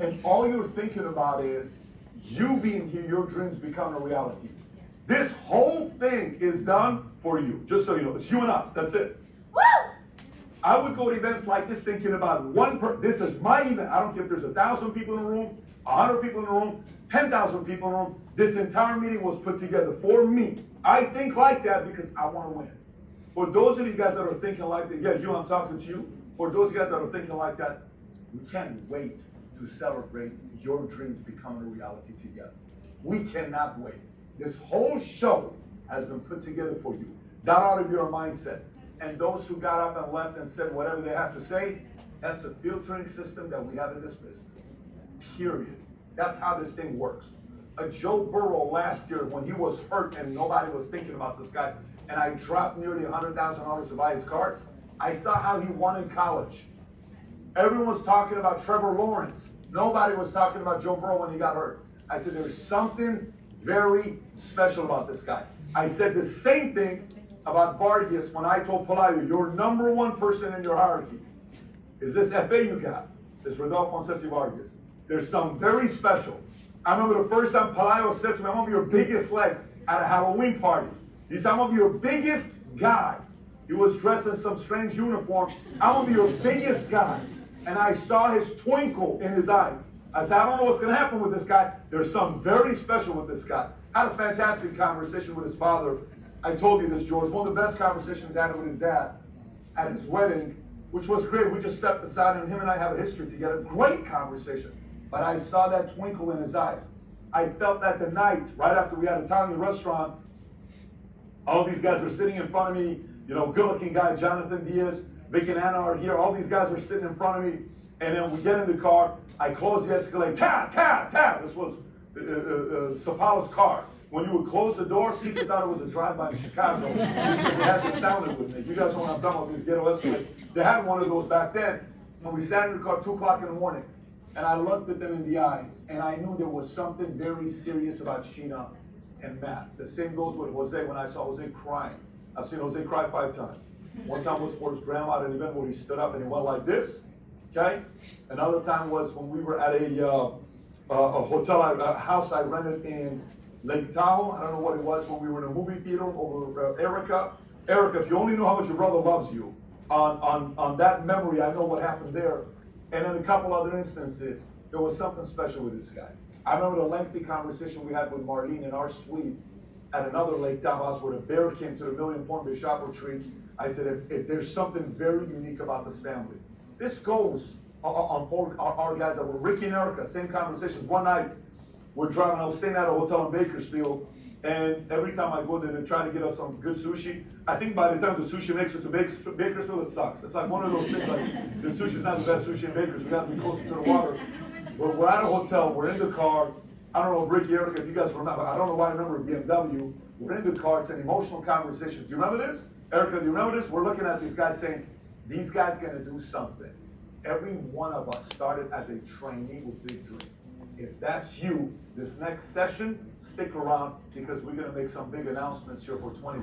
And all you're thinking about is you being here, your dreams become a reality. This whole thing is done for you. Just so you know, it's you and us. That's it. Woo! I would go to events like this thinking about one person. This is my event. I don't care if there's 1,000 people in the room, 100 people in the room, 10,000 people in the room. This entire meeting was put together for me. I think like that because I want to win. For those of you guys that are thinking like that, yeah, you, I'm talking to you. For those of you guys that are thinking like that, we can't wait to celebrate your dreams becoming a reality together. We cannot wait. This whole show has been put together for you. That ought to be our mindset. And those who got up and left and said whatever they had to say, that's a filtering system that we have in this business. Period. That's how this thing works. A Joe Burrow last year when he was hurt and nobody was thinking about this guy, and I dropped nearly $100,000 to buy his cards, I saw how he won in college. Everyone was talking about Trevor Lawrence. Nobody was talking about Joe Burrow when he got hurt. I said, there's something very special about this guy. I said the same thing about Vargas when I told Pelayo, your number one person in your hierarchy is this FA you got, this Rodolfo Fonseca Vargas. There's something very special. I remember the first time Pelayo said to me, I'm going to be your biggest leg at a Halloween party. He said, I'm going to be your biggest guy. He was dressed in some strange uniform. I'm going to be your biggest guy. And I saw his twinkle in his eyes. I said, I don't know what's going to happen with this guy. There's something very special with this guy. I had a fantastic conversation with his father. I told you this, George. One of the best conversations I had with his dad at his wedding, which was great. We just stepped aside and him and I have a history together. Great conversation. But I saw that twinkle in his eyes. I felt that the night, right after we had an Italian restaurant, all these guys are sitting in front of me, you know, good-looking guy, Jonathan Diaz, Vic and Anna are here. All these guys are sitting in front of me. And then we get in the car. I close the Escalade. Ta! This was Sapalo's car. When you would close the door, people thought it was a drive-by in Chicago because they had the sound with me. You guys know what I'm talking about, these ghetto Escalade. They had one of those back then. When we sat in the car 2 o'clock in the morning, and I looked at them in the eyes, and I knew there was something very serious about Sheena and Matt. The same goes with Jose when I saw Jose crying. I've seen Jose cry 5 times. One time was for his grandma at an event where he stood up and he went like this, okay? Another time was when we were at a hotel, a house I rented in Lake Tahoe. I don't know what it was, when we were in a movie theater over Erica. Erica, if you only knew how much your brother loves you, on that memory, I know what happened there. And in a couple other instances, there was something special with this guy. I remember the lengthy conversation we had with Marlene in our suite at another Lake Tahoe house where the bear came to the Million Point Bishop retreat. I said, if there's something very unique about this family. This goes on our guys that were Ricky and Erica, same conversations. One night, we're driving, I was staying at a hotel in Bakersfield, and every time I go there, they try to get us some good sushi. I think by the time the sushi makes it to Bakersfield, it sucks. It's like one of those things like, the sushi's not the best sushi in Bakersfield, we got to be closer to the water. But we're at a hotel, we're in the car. I don't know if Ricky, Erica, if you guys remember, I don't know why I remember BMW. We're in the car, it's an emotional conversation. Do you remember this? Erica, do you remember this? We're looking at these guys saying, these guys gonna do something. Every one of us started as a trainee with big dreams. If that's you, this next session, stick around because we're gonna make some big announcements here for 2020.